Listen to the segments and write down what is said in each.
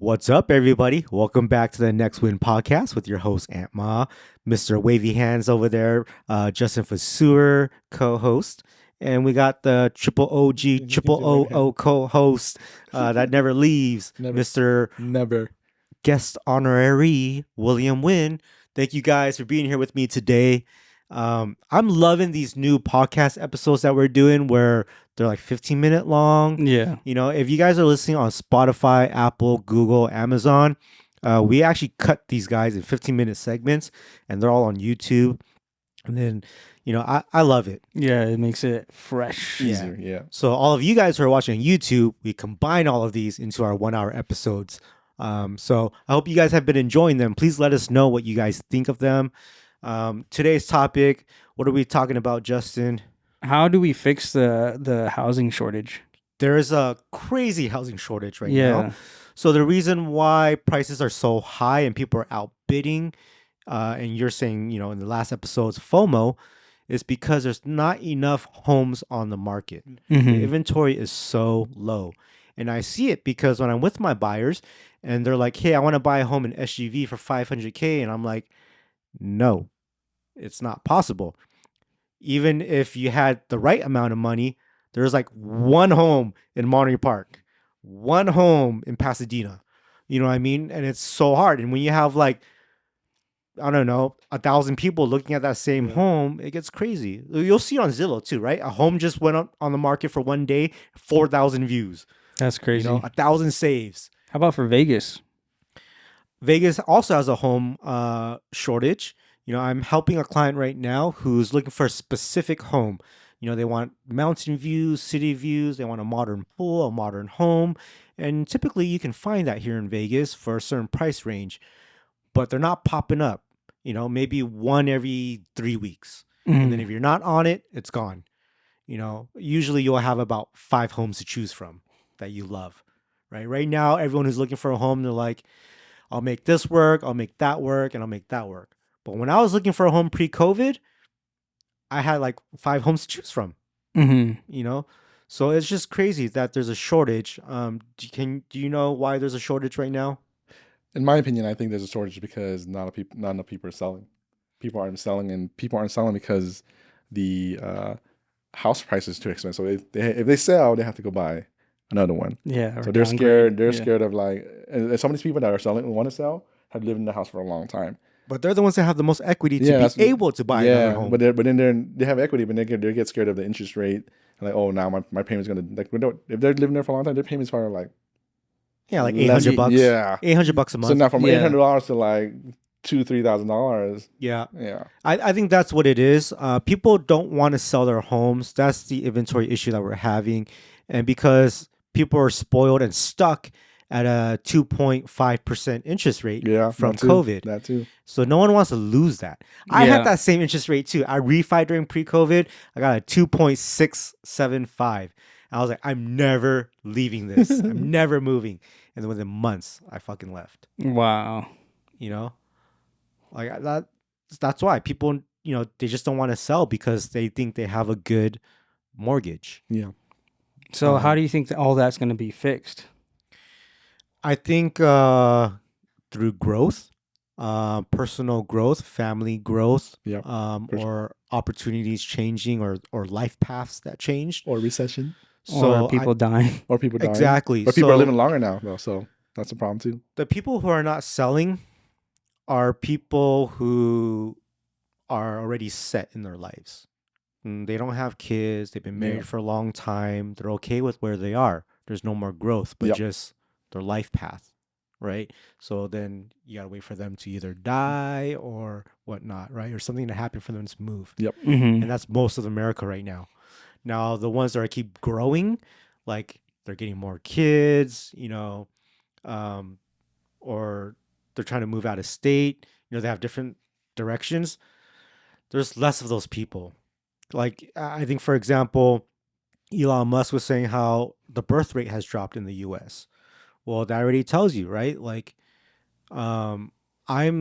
What's up, everybody? Welcome back to the Next Win podcast with your host, Aunt Ma, Mr. Wavy Hands over there, Justin Vaseur, co-host. And we got the triple OG, triple OO co-host that never leaves, Mr. Never. Guest Honorary, William Wynn. Thank you guys for being here with me today. I'm loving these new podcast episodes that we're doing where they're like 15-minute long. Yeah. You know, if you guys are listening on Spotify, Apple, Google, Amazon, we actually cut these guys in 15-minute segments and they're all on YouTube. And then, you know, I love it. Yeah, it makes it fresh. Yeah. Yeah. So all of you guys who are watching on YouTube, we combine all of these into our 1-hour episodes. So I hope you guys have been enjoying them. Please let us know what you guys think of them. Today's topic, what are we talking about, Justin? How do we fix the housing shortage? There is a crazy housing shortage right Yeah. now. So the reason why prices are so high and people are outbidding, and you're saying, you know, in the last episode's FOMO, is because there's not enough homes on the market. The Mhm. inventory is so low. And I see it because when I'm with my buyers and they're like, hey, I want to buy a home in SGV for $500K. And I'm like, no, it's not possible. Even if you had the right amount of money, there's like one home in Monterey Park, one home in Pasadena. You know what I mean? And it's so hard. And when you have like, I don't know, 1,000 people looking at that same home, it gets crazy. You'll see on Zillow too, right? A home just went up on the market for one day, 4,000 views. That's crazy. You know, 1,000 saves. How about for Vegas? Vegas also has a home shortage. You know, I'm helping a client right now who's looking for a specific home. You know, they want mountain views, city views. They want a modern pool, a modern home. And typically you can find that here in Vegas for a certain price range, but they're not popping up. You know, maybe one every 3 weeks. And then if you're not on it, it's gone. You know, usually you'll have about 5 homes to choose from that you love, right? Right now, everyone who's looking for a home, they're like, I'll make this work, I'll make that work, and I'll make that work. But when I was looking for a home pre-COVID, I had like 5 homes to choose from, Mm-hmm. you know? So it's just crazy that there's a shortage. Do you know why there's a shortage right now? In my opinion, I think there's a shortage because not enough people are selling. People aren't selling because the house price is too expensive. So if they sell, they have to go buy another one. Yeah. So they're scared. They're scared of like, and some of these people that are selling and want to sell have lived in the house for a long time. But they're the ones that have the most equity to be able to buy another home. But then they have equity, but they get scared of the interest rate. And like, oh, now my payment's gonna like if they're living there for a long time, their payments are like like $800. Yeah, $800 a month. So now from $800 to like $2,000-$3,000. Yeah. Yeah. I think that's what it is. People don't want to sell their homes. That's the inventory issue that we're having. And because people are spoiled and stuck at a 2.5% interest rate from COVID. That too. So no one wants to lose that. I had that same interest rate too. I refied during pre-COVID. I got a 2.675. I was like, I'm never leaving this. I'm never moving. And then within months, I fucking left. Wow. You know? Like that's why people, you know, they just don't want to sell because they think they have a good mortgage. Yeah. So how do you think that all that's going to be fixed? I think through growth, personal growth, family growth, or opportunities changing or life paths that changed. Or recession. So or people dying. Or people dying. Exactly. But people are living longer now, though, so that's a problem too. The people who are not selling are people who are already set in their lives. They don't have kids. They've been married for a long time. They're okay with where they are. There's no more growth, but just their life path, right? So then you got to wait for them to either die or whatnot, right? Or something to happen for them to move. Yep. Mm-hmm. And that's most of America right now. Now, the ones that keep growing, like they're getting more kids, you know, or they're trying to move out of state, you know, they have different directions. There's less of those people. Like, I think, for example, Elon Musk was saying how the birth rate has dropped in the US. Well, that already tells you, right? Like, I'm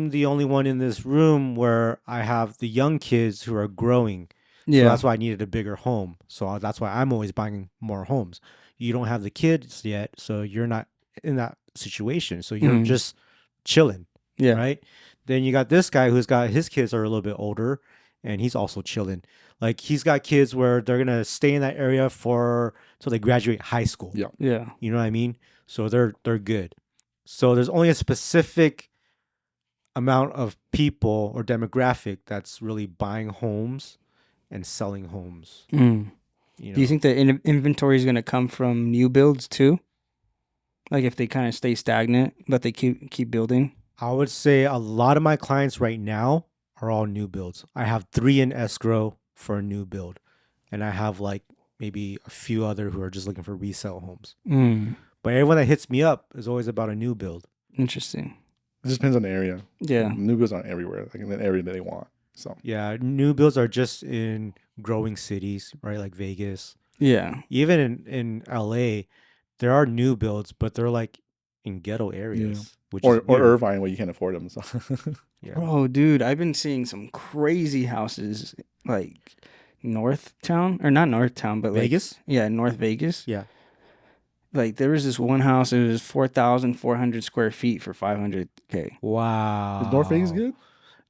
the only one in this room where I have the young kids who are growing. Yeah. So that's why I needed a bigger home. So that's why I'm always buying more homes. You don't have the kids yet, so you're not in that situation. So you're Mhm. just chilling, Yeah. right? Then you got this guy who's got his kids are a little bit older, and he's also chilling. Like he's got kids where they're gonna stay in that area for till they graduate high school. Yeah. Yeah. You know what I mean? So they're good. So there's only a specific amount of people or demographic that's really buying homes and selling homes. Mm. You know, Do you think the inventory is going to come from new builds too? Like if they kind of stay stagnant, but they keep building? I would say a lot of my clients right now are all new builds. I have 3 in escrow for a new build, and I have like maybe a few other who are just looking for resale homes. Mm. But everyone that hits me up is always about a new build. Interesting. It just depends on the area. Yeah. New builds aren't everywhere, like in the area that they want. So Yeah, new builds are just in growing cities, right? Like Vegas. Yeah. Even in LA, there are new builds, but they're like in ghetto areas, which is or weird. Irvine where you can't afford them. So Yeah. Bro, dude, I've been seeing some crazy houses like North Town, or not North Town, but Vegas? like, yeah, North Vegas. Yeah. Like there was this one house, it was 4,400 square feet for $500K. Wow. is North Vegas good?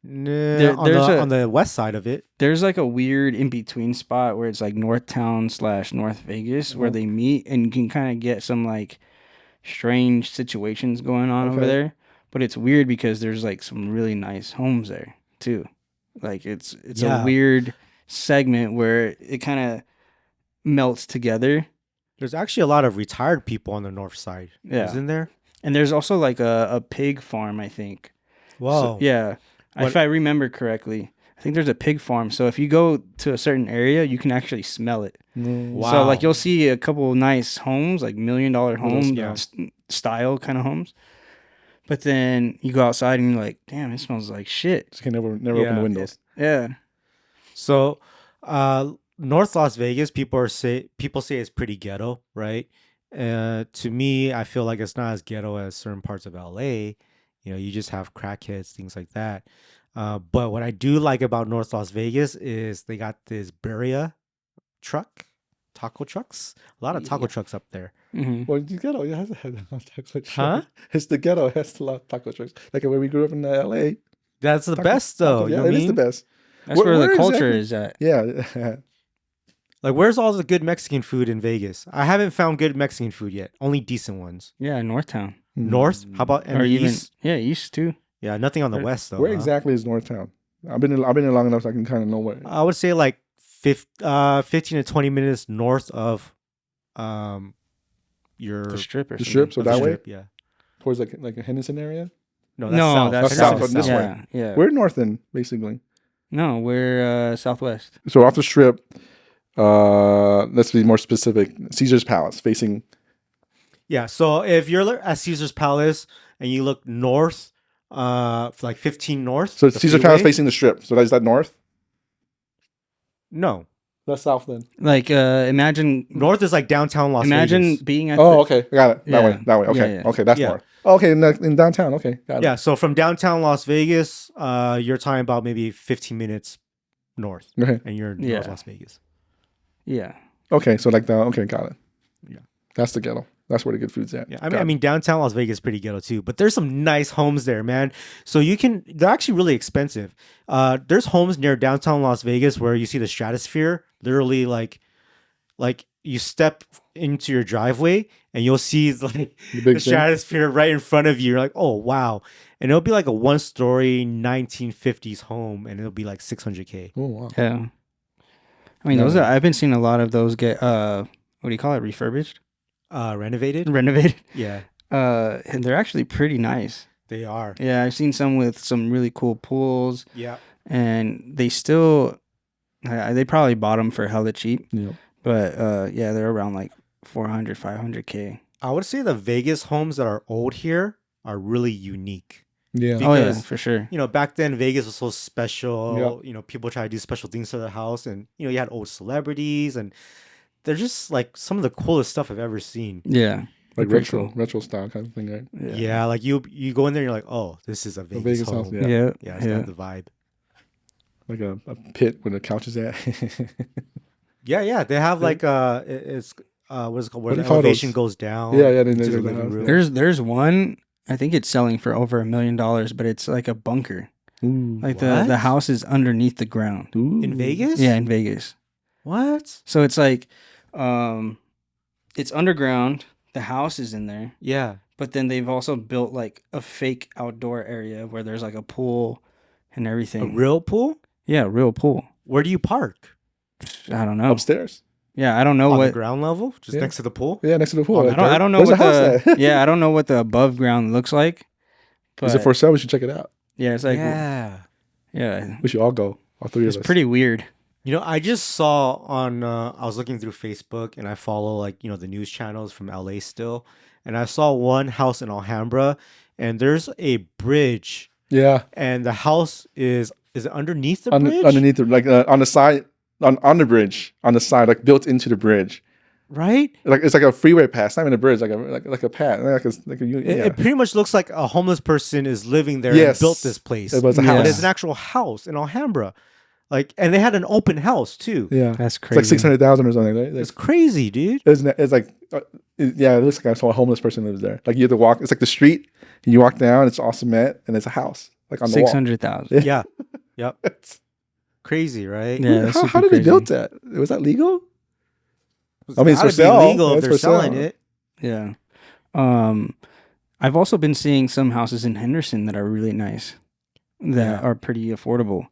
Nah, on the west side of it. There's like a weird in between spot where it's like North Town / North Vegas where they meet, and you can kind of get some like strange situations going on over Okay. there. But it's weird because there's like some really nice homes there too. Like it's Yeah. a weird segment where it kind of melts together. There's actually a lot of retired people on the north side. Yeah. Isn't there? And there's also like a pig farm, I think. Whoa. So, yeah. If I remember correctly, I think there's a pig farm. So if you go to a certain area, you can actually smell it. Wow. So like you'll see a couple nice homes, like $1 million home Yeah. style kind of homes. But then you go outside and you're like, damn, it smells like shit. Just can never open the windows. Yeah. So, North Las Vegas, people say it's pretty ghetto, right? To me, I feel like it's not as ghetto as certain parts of LA. You know, you just have crackheads, things like that. But what I do like about North Las Vegas is they got this birria taco trucks. A lot of taco trucks up there. Mm-hmm. Well, the ghetto it has a taco truck. Huh? It's the ghetto. It has a lot of taco trucks. Like where we grew up in LA. That's the best, though. Yeah, you know what it I is the mean? best. That's where the where culture exactly- is at. Yeah. Like, where's all the good Mexican food in Vegas? I haven't found good Mexican food yet. Only decent ones. Yeah, Northtown. North? How about and Or the even east? east too. Yeah, nothing on the Where- west though. Where huh? exactly is Northtown? I've been there long enough so I can kind of know where. I would say like 15 to 20 minutes north of your The strip or The something. strip, so of the that way? strip, yeah. Towards like a Henderson area. No, that's No, south. that's south, Henderson's this south. way. Yeah. We're north end, basically. No, we're southwest. So off the strip, let's be more specific. Caesar's Palace facing. Yeah, so if you're at Caesar's Palace and you look north, like 15 north. So the Caesar's Palace freeway- facing the strip. So is that north? No, That's south then. Like imagine north is like downtown Las imagine Vegas. being at Oh, okay. I got it. That Yeah. way. That way. Okay. Yeah, yeah. Okay. That's Yeah. north. Okay. In downtown. Okay. Got it. Yeah, so from downtown Las Vegas, you're talking about maybe 15 minutes north, Okay. and you're in Yeah. North Las Vegas. yeah. Okay. So like the okay. Got it. Yeah. That's the ghetto. That's where the good food's at. Yeah, Got I it. mean downtown Las Vegas is pretty ghetto too, but there's some nice homes there, man. So they're actually really expensive. There's homes near downtown Las Vegas where you see the stratosphere, literally like you step into your driveway and you'll see like The the big thing. stratosphere right in front of you. You're like, oh wow, and it'll be like a 1-story 1950s home, and it'll be like $600K. Oh wow. Yeah. I mean, No. those I've been seeing a lot of those get what do you call it? Refurbished, Renovated. renovated. Yeah, And they're actually pretty nice. they are. Yeah, I've seen some with some really cool pools, Yeah. and they still they probably bought them for hella cheap, Yeah. but yeah, they're around like 400, 500K. I would say the Vegas homes that are old here are really unique. Yeah. Oh yeah, Because- for sure. You know, back then Vegas was so special. Yeah. You know, people try to do special things to their house, and you know, you had old celebrities, and they're just like some of the coolest stuff I've ever seen. Yeah, Like pretty retro style kind of thing, right? Yeah, like you go in there, and you're like, oh, this is a Vegas, Vegas home. house, Yeah, yeah. Yeah, it's got the vibe. Like a pit where the couch is at. Yeah, they have like it's what is it called? Where What do the you call elevation those? goes down. Yeah, yeah, then into there's the the living house, room. yeah. There's one. I think it's selling for over $1 million, but it's like a bunker. Ooh. Like What? the house is underneath the ground. Ooh. In Vegas? Yeah, in Vegas. What? So it's like, it's underground. The house is in there, Yeah. but then they've also built like a fake outdoor area where there's like a pool and A everything. real pool? Yeah, real pool. Where do you park? I don't know. Upstairs. Yeah, I don't know On the what. ground level? Just Yeah. next to the pool? Yeah, next to the pool. On the Like, I don't know where's what the house the at? yeah, I don't know what the above ground looks like. But Is it for sale? We should check it out. yeah, it's like Yeah. yeah, We should all go. All three it's of us. pretty weird. You know, I just saw on, I was looking through Facebook and I follow like, the news channels from LA still. And I saw one house in Alhambra and there's a bridge Yeah. and the house is it underneath the Un- bridge? underneath, like on the side, on the bridge, on the side, like built into the bridge. Right? Like it's like a freeway pass, not even a bridge, like a path, It, yeah. it pretty much looks like a homeless person is living there and Yes. built this place. It was a Yeah. But house. it's an actual house in Alhambra. Like, and they had an open house too. Yeah, That's it's crazy. like 600,000 or something. Right? It's crazy, dude. It's like, yeah, it looks like a homeless person lives there. Like you have to walk. It's like the street, and you walk down. It's all cement, and it's a house, like on the wall. 600,000. Yeah. Yep. Crazy, right? Yeah, that's how super did they crazy. build that? Was that legal? It's I mean, it's gotta for sale. be legal Yeah, if it's they're for selling sale. it. Yeah. I've also been seeing some houses in Henderson that are really nice, that Yeah. are pretty affordable.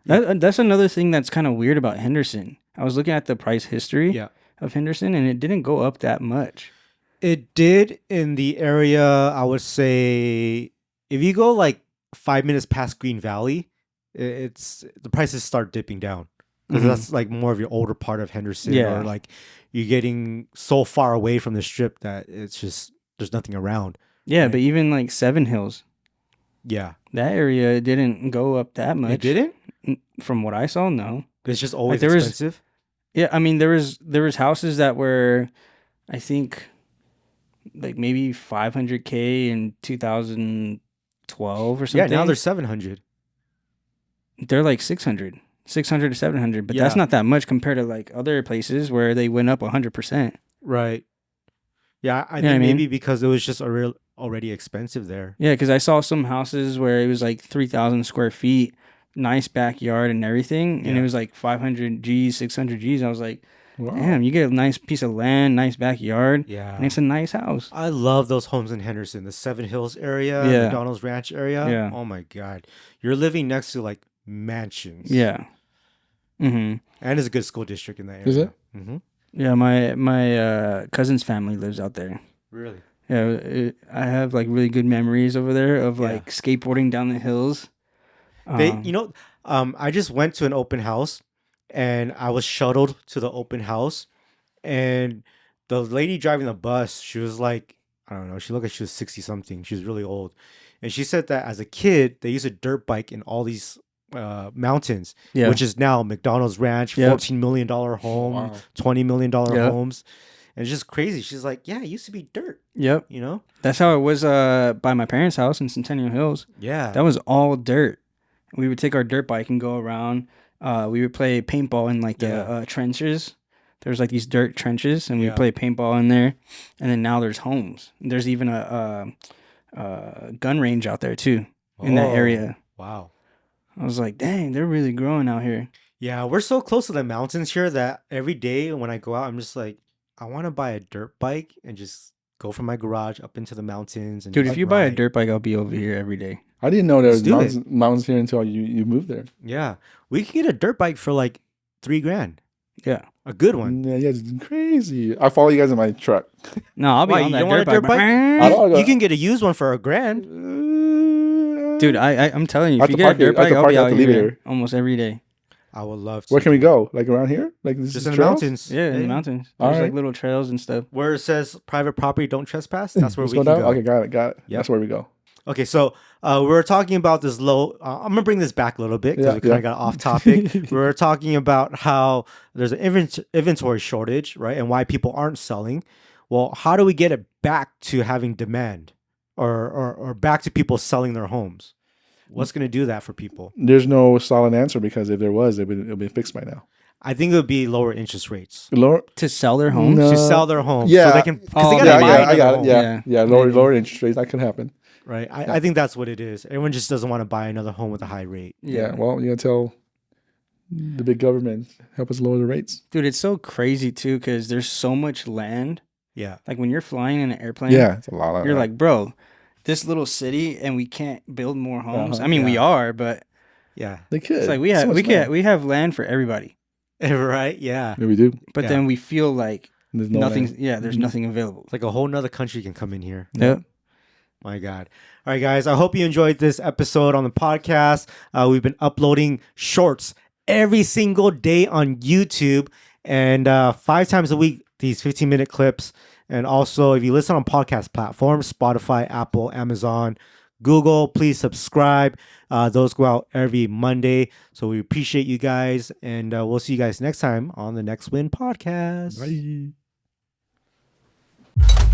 That's another thing that's kind of weird about Henderson. I was looking at the price history Yeah. of Henderson, and it didn't go up that much. It did in the area, I would say, if you go like 5 minutes past Green Valley, it's the prices start dipping down because Mhm. that's like more of your older part of Henderson, Yeah. or like you're getting so far away from the strip that it's just there's nothing around. Yeah, Right. but even like Seven Hills, Yeah, that area didn't go up that much. it didn't. From what I saw, no. It's just always there was- expensive. Yeah, I mean there was houses that were, I think, like maybe 500K in 2012 or something. Yeah, now they're 700. They're like 600 to 700, but that's Yeah. not that much compared to like other places where they went up 100%. Right. Yeah, I You know think what I mean? maybe because it was just already expensive there. Yeah, because I saw some houses where it was like 3,000 square feet, nice backyard and everything, and Yeah. it was like 500 G's, 600 G's. I was like, Wow. damn, you get a nice piece of land, nice backyard, Yeah. and it's a nice house. I love those homes in Henderson, the Seven Hills area, Yeah. McDonald's Ranch area. Yeah. Oh my God. You're living next to like mansions. Yeah. Mm-hmm. And it's a good school district in that area. Is it? Mm-hmm. Yeah, my cousin's family lives out there. Really? Yeah, I have like really good memories over there of Yeah. like skateboarding down the hills. They, I just went to an open house and I was shuttled to the open house. And the lady driving the bus, she was like, I don't know, she looked like she was 60 something. She was really old. And she said that as a kid, they used a dirt bike in all these mountains, Yeah. which is now McDonald's Ranch, Yep. $14 million home, Wow. $20 million Yep. homes. And it's just crazy. She's like, yeah, it used to be dirt, Yep. you know? That's how it was by my parents' house in Centennial Hills. Yeah. That was all dirt. We would take our dirt bike and go around. We would play paintball in like the Yeah. trenches. There's like these dirt trenches, and we Yeah. would play paintball in there. And then now there's homes. There's even a gun range out there too in that Oh, area. Wow. I was like, dang, they're really growing out here. Yeah, we're so close to the mountains here that every day when I go out, I'm just like, I want to buy a dirt bike and just go from my garage up into the mountains. And Dude, just if you buy a ride. dirt bike, I'll be over here every day. I didn't know there Let's was do mountains here until you moved there. Yeah, we can get a dirt bike for like $3,000. Yeah. A good one. Yeah, yeah, it's crazy. I follow you guys in my truck. No, I'll be Why, on you that don't want dirt a dirt bike? I don't You can get a used one for $1,000. Dude, I'm telling you, I if have you to get a park it- dirt I have bike, to I'll park be it, I have out to leave it here here. almost every day. I would love to. Where can we go? Like around here? Like this Just is in the trails? mountains. Yeah, in the Hey. mountains. All There's like right. little trails and stuff. Where it says private property, don't trespass. That's where Let's we go can down. go. Okay, got it. Yep. That's where we go. Okay, so we were talking about this low. I'm gonna bring this back a little bit because Yeah, we kind of yeah. got off topic. We were talking about how there's an inventory shortage, right, and why people aren't selling. Well, how do we get it back to having demand, or back to people selling their homes? What's gonna do that for people? There's no solid answer because if there was, it'd been fixed by now. I think it would be lower interest rates Lower, To sell their homes. No. to sell their home. Yeah. So they can. 'Cause Oh, they yeah, gotta yeah, buy I another got it. home, Yeah, Yeah. lower Maybe. lower interest rates that could happen. right? I think that's what it is. Everyone just doesn't want to buy another home with a high rate. Yeah. Well, you gotta tell the big government help us lower the rates. Dude, it's so crazy too because there's so much land. Yeah. Like when you're flying in an airplane, Yeah, it's a lot of you're that. like, bro, this little city and we can't build more homes. Uh-huh. I mean, we Yeah. are, but Yeah. They could. it's like we So have much land. we have land for everybody. Right. Yeah. Yeah, we do. But Yeah. then we feel like There's no nothing's land. there's nothing available. It's like a whole nother country can come in here. Yep. My God. All right, guys. I hope you enjoyed this episode on the podcast. We've been uploading shorts every single day on YouTube and 5 times a week, these 15-minute clips. And also, if you listen on podcast platforms, Spotify, Apple, Amazon, Google, please subscribe. Those go out every Monday. So we appreciate you guys. And we'll see you guys next time on the Next Win Podcast. Bye.